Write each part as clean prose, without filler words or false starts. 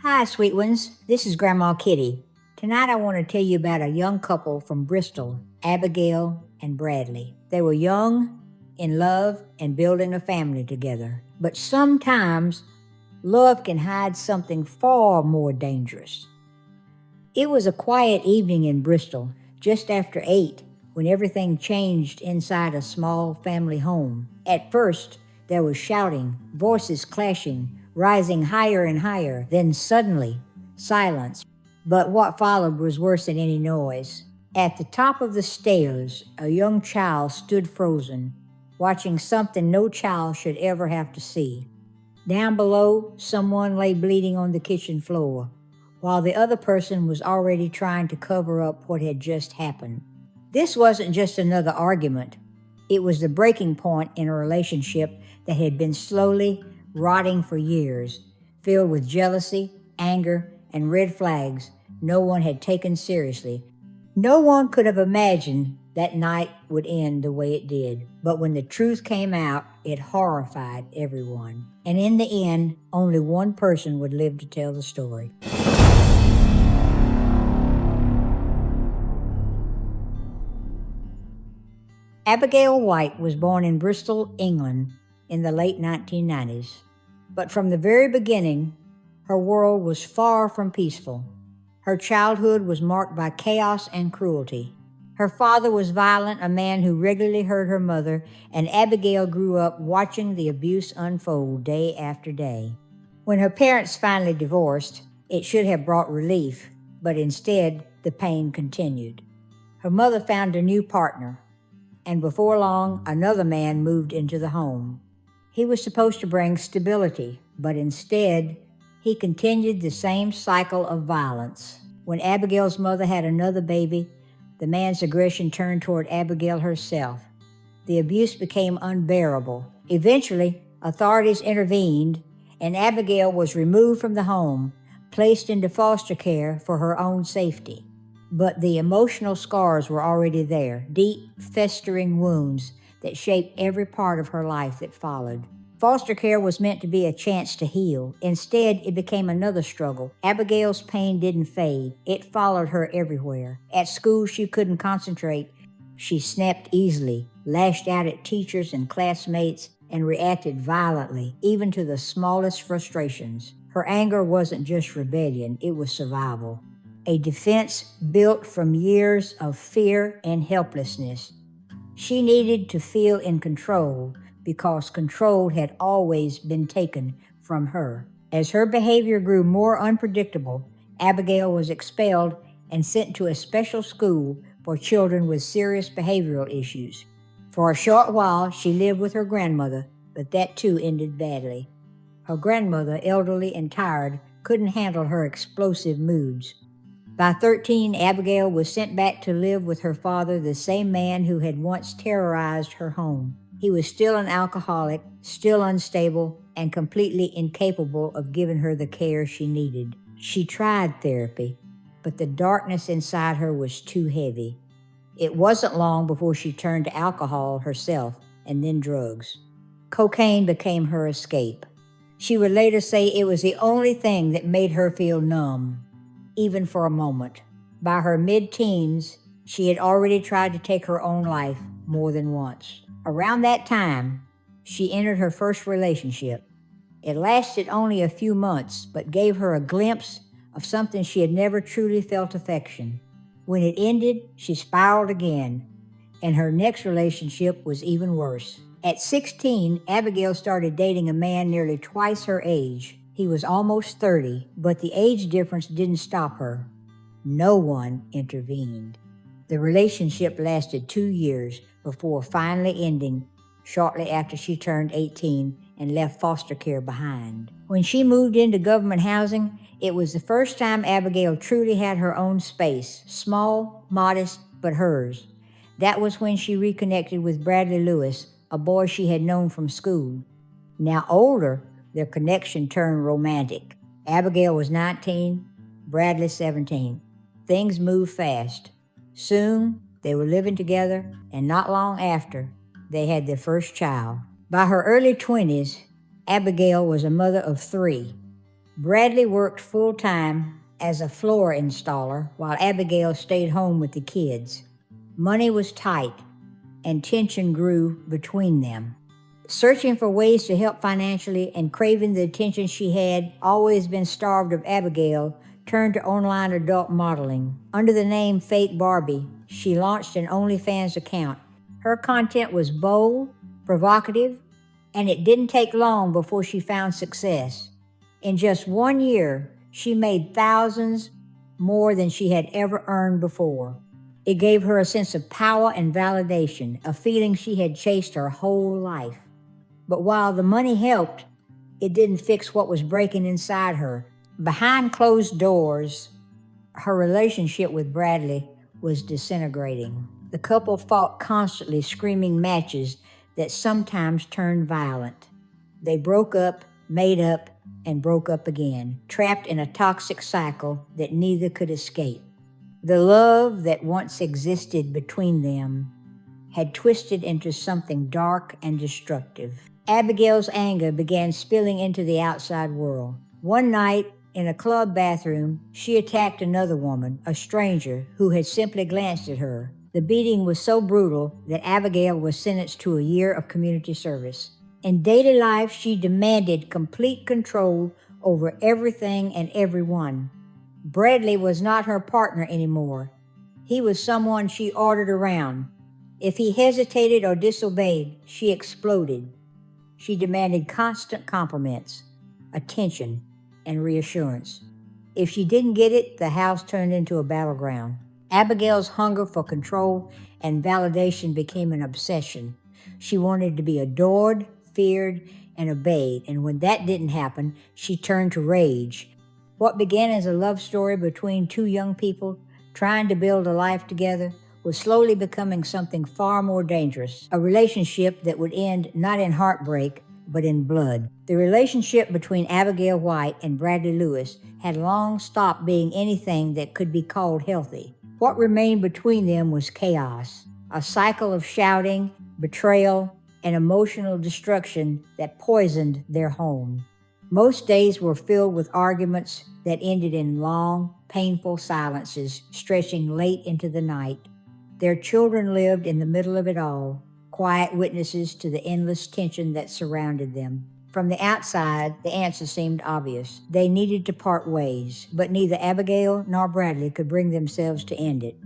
Hi, sweet ones. This is Grandma Kitty. Tonight I want to tell you about a young couple from Bristol, Abigail and Bradley. They were young, in love, and building a family together. But sometimes love can hide something far more dangerous. It was a quiet evening in Bristol, just after 8, when everything changed inside a small family home. At first, there was shouting, voices clashing, rising higher and higher. Then suddenly, silence. But what followed was worse than any noise. At the top of the stairs, a young child stood frozen, watching something no child should ever have to see. Down below, someone lay bleeding on the kitchen floor, while the other person was already trying to cover up what had just happened. This wasn't just another argument. It was the breaking point in a relationship that had been slowly rotting for years, filled with jealousy, anger, and red flags no one had taken seriously. No one could have imagined that night would end the way it did. But when the truth came out, it horrified everyone. And in the end, only one person would live to tell the story. Abigail White was born in Bristol, England, in the late 1990s. But from the very beginning, her world was far from peaceful. Her childhood was marked by chaos and cruelty. Her father was violent, a man who regularly hurt her mother, and Abigail grew up watching the abuse unfold day after day. When her parents finally divorced, it should have brought relief, but instead, the pain continued. Her mother found a new partner, and before long, another man moved into the home. He was supposed to bring stability, but instead, he continued the same cycle of violence. When Abigail's mother had another baby, the man's aggression turned toward Abigail herself. The abuse became unbearable. Eventually, authorities intervened, and Abigail was removed from the home, placed into foster care for her own safety. But the emotional scars were already there, deep, festering wounds that shaped every part of her life that followed. Foster care was meant to be a chance to heal. Instead, it became another struggle. Abigail's pain didn't fade. It followed her everywhere. At school, she couldn't concentrate. She snapped easily, lashed out at teachers and classmates, and reacted violently, even to the smallest frustrations. Her anger wasn't just rebellion, it was survival. A defense built from years of fear and helplessness. She needed to feel in control because control had always been taken from her. As her behavior grew more unpredictable, Abigail was expelled and sent to a special school for children with serious behavioral issues. For a short while, she lived with her grandmother, but that too ended badly. Her grandmother, elderly and tired, couldn't handle her explosive moods. By 13, Abigail was sent back to live with her father, the same man who had once terrorized her home. He was still an alcoholic, still unstable, and completely incapable of giving her the care she needed. She tried therapy, but the darkness inside her was too heavy. It wasn't long before she turned to alcohol herself, and then drugs. Cocaine became her escape. She would later say it was the only thing that made her feel numb, even for a moment. By her mid-teens, she had already tried to take her own life more than once. Around that time, she entered her first relationship. It lasted only a few months, but gave her a glimpse of something she had never truly felt affection. When it ended, she spiraled again, and her next relationship was even worse. At 16, Abigail started dating a man nearly twice her age. He was almost 30, but the age difference didn't stop her. No one intervened. The relationship lasted 2 years before finally ending shortly after she turned 18 and left foster care behind. When she moved into government housing, it was the first time Abigail truly had her own space, small, modest, but hers. That was when she reconnected with Bradley Lewis, a boy she had known from school. Now older, their connection turned romantic. Abigail was 19, Bradley 17. Things moved fast. Soon, they were living together, and not long after, they had their first child. By her early 20s, Abigail was a mother of 3. Bradley worked full-time as a floor installer while Abigail stayed home with the kids. Money was tight, and tension grew between them. Searching for ways to help financially and craving the attention she had always been starved of, Abigail turned to online adult modeling. Under the name Fake Barbie, she launched an OnlyFans account. Her content was bold, provocative, and it didn't take long before she found success. In just 1 year, she made thousands more than she had ever earned before. It gave her a sense of power and validation, a feeling she had chased her whole life. But while the money helped, it didn't fix what was breaking inside her. Behind closed doors, her relationship with Bradley was disintegrating. The couple fought constantly, screaming matches that sometimes turned violent. They broke up, made up, and broke up again, trapped in a toxic cycle that neither could escape. The love that once existed between them had twisted into something dark and destructive. Abigail's anger began spilling into the outside world. One night, in a club bathroom, she attacked another woman, a stranger, who had simply glanced at her. The beating was so brutal that Abigail was sentenced to a year of community service. In daily life, she demanded complete control over everything and everyone. Bradley was not her partner anymore. He was someone she ordered around. If he hesitated or disobeyed, she exploded. She demanded constant compliments, attention, and reassurance. If she didn't get it, the house turned into a battleground. Abigail's hunger for control and validation became an obsession. She wanted to be adored, feared, and obeyed, and when that didn't happen, she turned to rage. What began as a love story between two young people trying to build a life together was slowly becoming something far more dangerous, a relationship that would end not in heartbreak, but in blood. The relationship between Abigail White and Bradley Lewis had long stopped being anything that could be called healthy. What remained between them was chaos, a cycle of shouting, betrayal, and emotional destruction that poisoned their home. Most days were filled with arguments that ended in long, painful silences stretching late into the night. Their children lived in the middle of it all, quiet witnesses to the endless tension that surrounded them. From the outside, the answer seemed obvious. They needed to part ways, but neither Abigail nor Bradley could bring themselves to end it.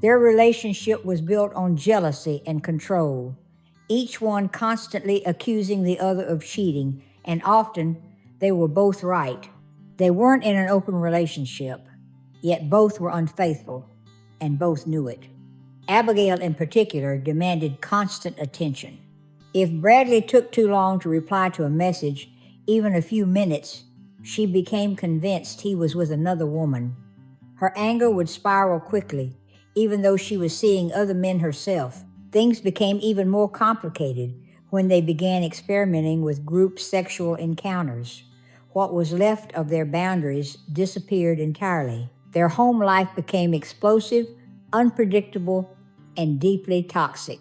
Their relationship was built on jealousy and control, each one constantly accusing the other of cheating, and often they were both right. They weren't in an open relationship, yet both were unfaithful, and both knew it. Abigail, in particular, demanded constant attention. If Bradley took too long to reply to a message, even a few minutes, she became convinced he was with another woman. Her anger would spiral quickly, even though she was seeing other men herself. Things became even more complicated when they began experimenting with group sexual encounters. What was left of their boundaries disappeared entirely. Their home life became explosive, unpredictable, and deeply toxic.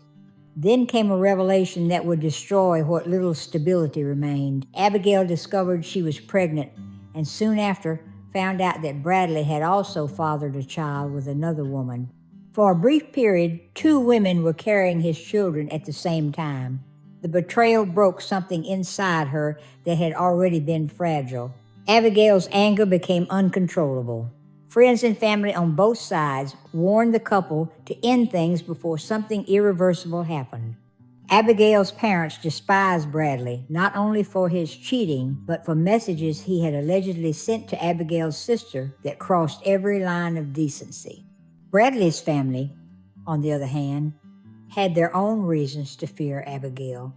Then came a revelation that would destroy what little stability remained. Abigail discovered she was pregnant, and soon after found out that Bradley had also fathered a child with another woman. For a brief period, two women were carrying his children at the same time. The betrayal broke something inside her that had already been fragile. Abigail's anger became uncontrollable. Friends and family on both sides warned the couple to end things before something irreversible happened. Abigail's parents despised Bradley, not only for his cheating, but for messages he had allegedly sent to Abigail's sister that crossed every line of decency. Bradley's family, on the other hand, had their own reasons to fear Abigail.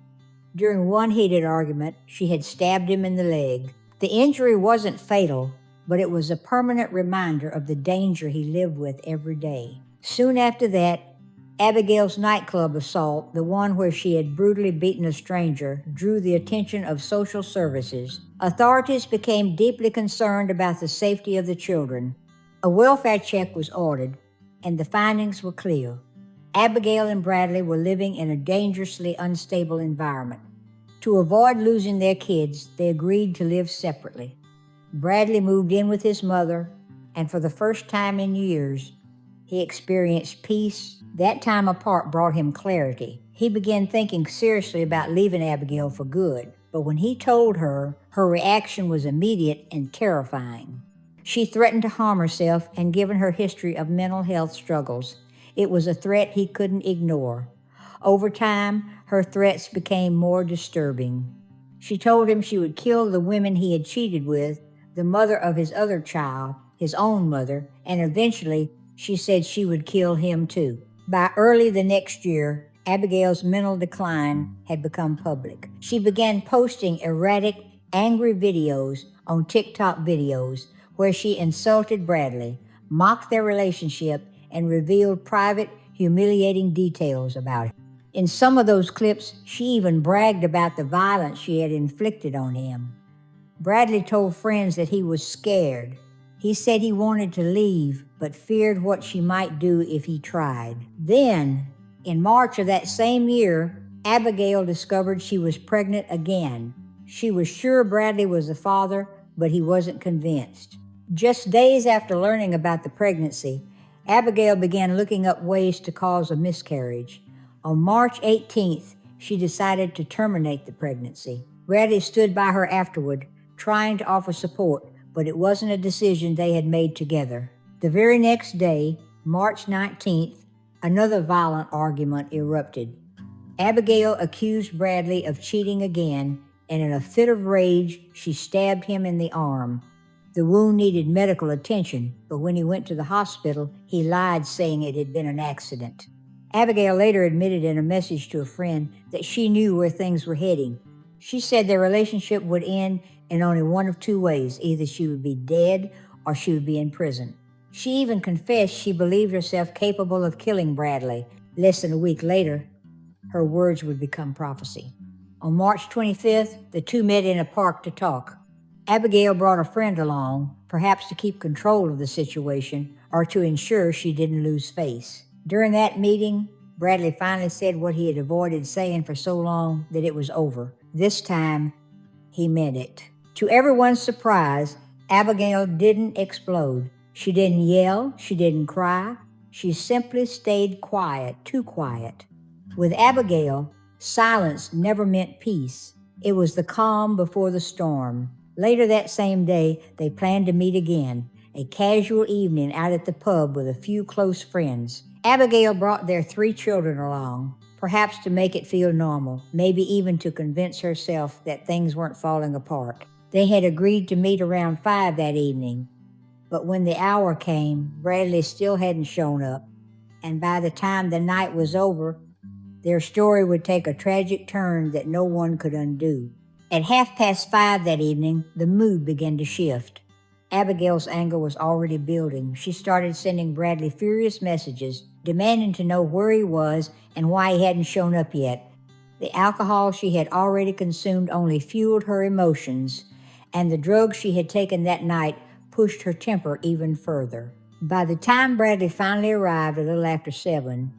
During one heated argument, she had stabbed him in the leg. The injury wasn't fatal, but it was a permanent reminder of the danger he lived with every day. Soon after that, Abigail's nightclub assault, the one where she had brutally beaten a stranger, drew the attention of social services. Authorities became deeply concerned about the safety of the children. A welfare check was ordered, and the findings were clear. Abigail and Bradley were living in a dangerously unstable environment. To avoid losing their kids, they agreed to live separately. Bradley moved in with his mother, and for the first time in years, he experienced peace. That time apart brought him clarity. He began thinking seriously about leaving Abigail for good, but when he told her, her reaction was immediate and terrifying. She threatened to harm herself, and given her history of mental health struggles, it was a threat he couldn't ignore. Over time, her threats became more disturbing. She told him she would kill the women he had cheated with, the mother of his other child, his own mother, and eventually she said she would kill him too. By early the next year, Abigail's mental decline had become public. She began posting erratic, angry videos on TikTok videos where she insulted Bradley, mocked their relationship, and revealed private, humiliating details about him. In some of those clips, she even bragged about the violence she had inflicted on him. Bradley told friends that he was scared. He said he wanted to leave, but feared what she might do if he tried. Then, in March of that same year, Abigail discovered she was pregnant again. She was sure Bradley was the father, but he wasn't convinced. Just days after learning about the pregnancy, Abigail began looking up ways to cause a miscarriage. On March 18th, she decided to terminate the pregnancy. Bradley stood by her afterward, trying to offer support, but it wasn't a decision they had made together. The very next day, March 19th, another violent argument erupted. Abigail accused Bradley of cheating again, and in a fit of rage, she stabbed him in the arm. The wound needed medical attention, but when he went to the hospital, he lied, saying it had been an accident. Abigail later admitted in a message to a friend that she knew where things were heading. She said their relationship would end in only one of two ways: either she would be dead or she would be in prison. She even confessed she believed herself capable of killing Bradley. Less than a week later, her words would become prophecy. On March 25th, the two met in a park to talk. Abigail brought a friend along, perhaps to keep control of the situation or to ensure she didn't lose face. During that meeting, Bradley finally said what he had avoided saying for so long, that it was over. This time, he meant it. To everyone's surprise, Abigail didn't explode. She didn't yell, she didn't cry. She simply stayed quiet, too quiet. With Abigail, silence never meant peace. It was the calm before the storm. Later that same day, they planned to meet again, a casual evening out at the pub with a few close friends. Abigail brought their 3 children along, perhaps to make it feel normal, maybe even to convince herself that things weren't falling apart. They had agreed to meet around 5 that evening, but when the hour came, Bradley still hadn't shown up, and by the time the night was over, their story would take a tragic turn that no one could undo. At 5:30 that evening, the mood began to shift. Abigail's anger was already building. She started sending Bradley furious messages, demanding to know where he was and why he hadn't shown up yet. The alcohol she had already consumed only fueled her emotions, and the drugs she had taken that night pushed her temper even further. By the time Bradley finally arrived a little after 7,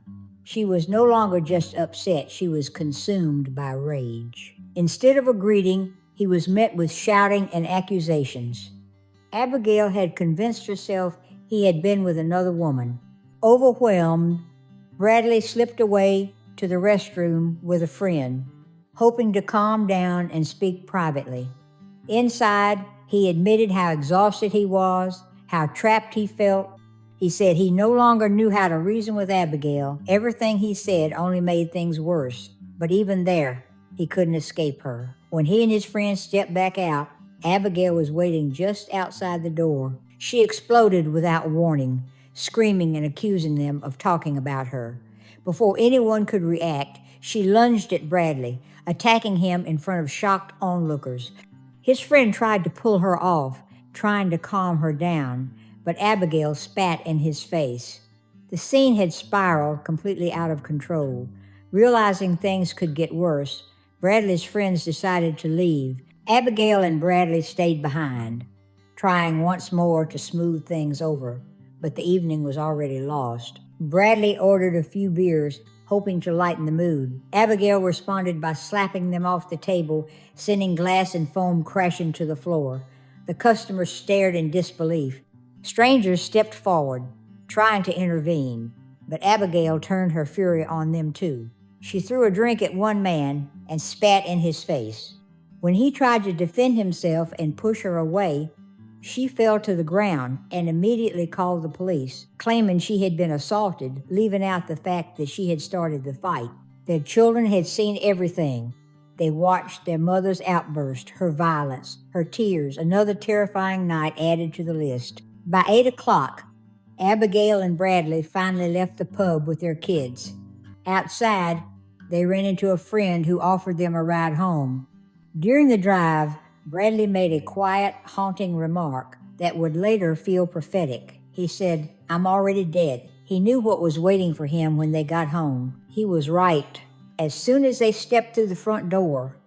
she was no longer just upset, she was consumed by rage. Instead of a greeting, he was met with shouting and accusations. Abigail had convinced herself he had been with another woman. Overwhelmed, Bradley slipped away to the restroom with a friend, hoping to calm down and speak privately. Inside, he admitted how exhausted he was, how trapped he felt. He said he no longer knew how to reason with Abigail. Everything he said only made things worse. But even there, he couldn't escape her. When he and his friends stepped back out, Abigail was waiting just outside the door. She exploded without warning, screaming and accusing them of talking about her. Before anyone could react, she lunged at Bradley, attacking him in front of shocked onlookers. His friend tried to pull her off, trying to calm her down, but Abigail spat in his face. The scene had spiraled completely out of control. Realizing things could get worse, Bradley's friends decided to leave. Abigail and Bradley stayed behind, trying once more to smooth things over, but the evening was already lost. Bradley ordered a few beers, hoping to lighten the mood. Abigail responded by slapping them off the table, sending glass and foam crashing to the floor. The customers stared in disbelief. Strangers stepped forward, trying to intervene, but Abigail turned her fury on them too. She threw a drink at one man and spat in his face. When he tried to defend himself and push her away, she fell to the ground and immediately called the police, claiming she had been assaulted, leaving out the fact that she had started the fight. Their children had seen everything. They watched their mother's outburst, her violence, her tears, another terrifying night added to the list. By 8 o'clock, Abigail and Bradley finally left the pub with their kids. Outside, they ran into a friend who offered them a ride home. During the drive, Bradley made a quiet, haunting remark that would later feel prophetic. He said, "I'm already dead." He knew what was waiting for him when they got home. He was right. As soon as they stepped through the front door,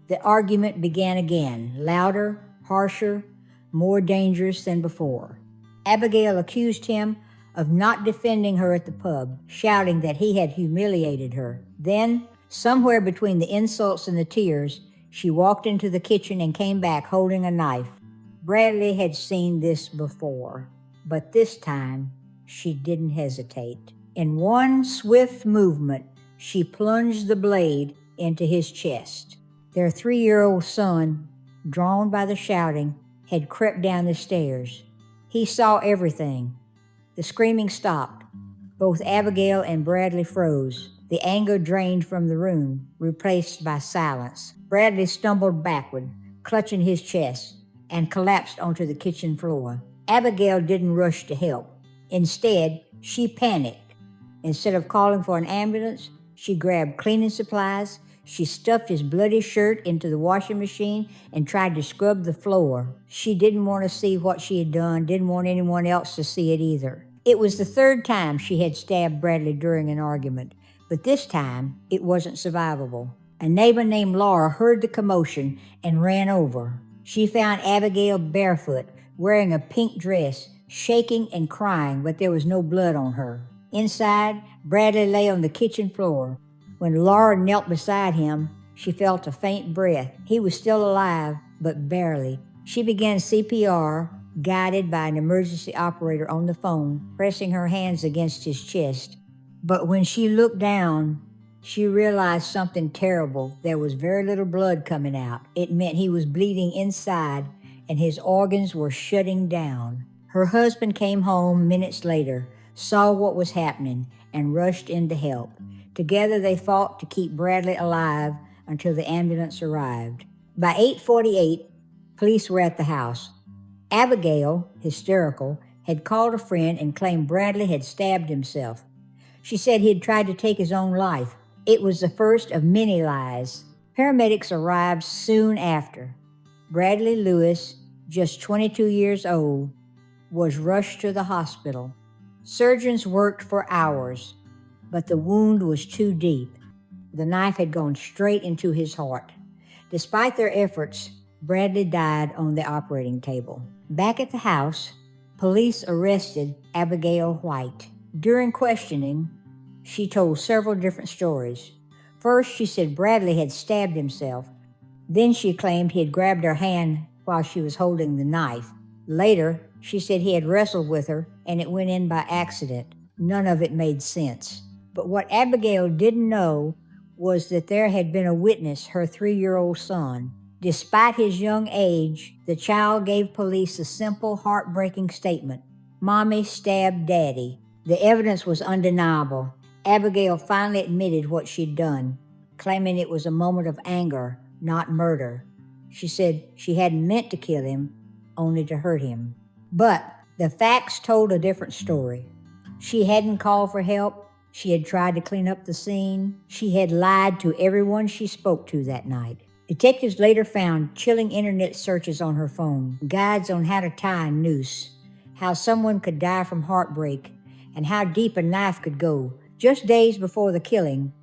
the argument began again, louder, harsher, more dangerous than before. Abigail accused him of not defending her at the pub, shouting that he had humiliated her. Then, somewhere between the insults and the tears, she walked into the kitchen and came back holding a knife. Bradley had seen this before, but this time she didn't hesitate. In one swift movement, she plunged the blade into his chest. Their 3-year-old son, drawn by the shouting, had crept down the stairs. He saw everything. The screaming stopped. Both Abigail and Bradley froze. The anger drained from the room, replaced by silence. Bradley stumbled backward, clutching his chest, and collapsed onto the kitchen floor. Abigail didn't rush to help. Instead, she panicked. Instead of calling for an ambulance, she grabbed cleaning supplies. She stuffed his bloody shirt into the washing machine and tried to scrub the floor. She didn't want to see what she had done, didn't want anyone else to see it either. It was the 3rd time she had stabbed Bradley during an argument, but this time it wasn't survivable. A neighbor named Laura heard the commotion and ran over. She found Abigail barefoot, wearing a pink dress, shaking and crying, but there was no blood on her. Inside, Bradley lay on the kitchen floor. When Laura knelt beside him, she felt a faint breath. He was still alive, but barely. She began CPR, guided by an emergency operator on the phone, pressing her hands against his chest. But when she looked down, she realized something terrible. There was very little blood coming out. It meant he was bleeding inside, and his organs were shutting down. Her husband came home minutes later, saw what was happening, and rushed in to help. Together they fought to keep Bradley alive until the ambulance arrived. By 8:48, police were at the house. Abigail, hysterical, had called a friend and claimed Bradley had stabbed himself. She said he had tried to take his own life. It was the first of many lies. Paramedics arrived soon after. Bradley Lewis, just 22 years old, was rushed to the hospital. Surgeons worked for hours, but the wound was too deep. The knife had gone straight into his heart. Despite their efforts, Bradley died on the operating table. Back at the house, police arrested Abigail White. During questioning, she told several different stories. First, she said Bradley had stabbed himself. Then she claimed he had grabbed her hand while she was holding the knife. Later, she said he had wrestled with her and it went in by accident. None of it made sense. But what Abigail didn't know was that there had been a witness, her 3-year-old son. Despite his young age, the child gave police a simple, heartbreaking statement. "Mommy stabbed Daddy." The evidence was undeniable. Abigail finally admitted what she'd done, claiming it was a moment of anger, not murder. She said she hadn't meant to kill him, only to hurt him. But the facts told a different story. She hadn't called for help. She had tried to clean up the scene. She had lied to everyone she spoke to that night. Detectives later found chilling internet searches on her phone, guides on how to tie a noose, how someone could die from heartbreak, and how deep a knife could go. Just days before the killing,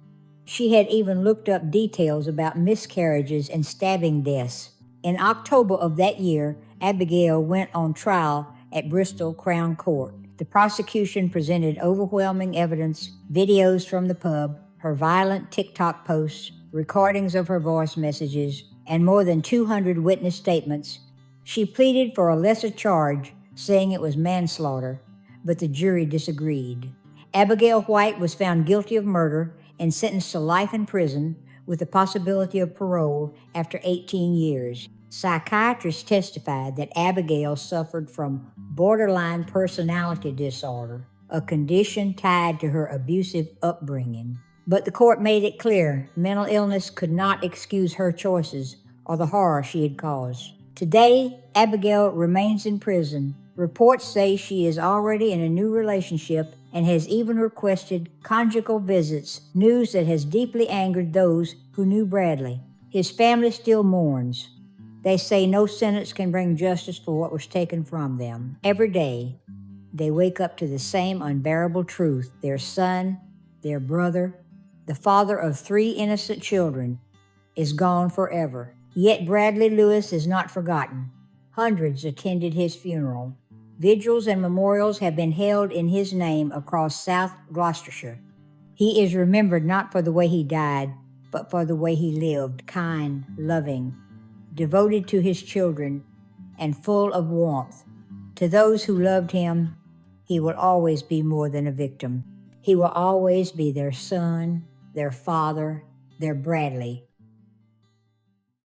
she had even looked up details about miscarriages and stabbing deaths. In October of that year, Abigail went on trial at Bristol Crown Court. The prosecution presented overwhelming evidence, videos from the pub, her violent TikTok posts, recordings of her voice messages, and more than 200 witness statements She pleaded for a lesser charge, saying it was manslaughter, but the jury disagreed. Abigail White was found guilty of murder and sentenced to life in prison with the possibility of parole after 18 years. Psychiatrists testified that Abigail suffered from borderline personality disorder, a condition tied to her abusive upbringing. But the court made it clear mental illness could not excuse her choices or the horror she had caused. Today, Abigail remains in prison. Reports say she is already in a new relationship and has even requested conjugal visits, news that has deeply angered those who knew Bradley. His family still mourns. They say no sentence can bring justice for what was taken from them. Every day, they wake up to the same unbearable truth. Their son, their brother, the father of 3 innocent children, is gone forever. Yet Bradley Lewis is not forgotten. Hundreds attended his funeral. Vigils and memorials have been held in his name across South Gloucestershire. He is remembered not for the way he died, but for the way he lived, kind, loving, devoted to his children, and full of warmth. To those who loved him, he will always be more than a victim. He will always be their son, their father, their Bradley,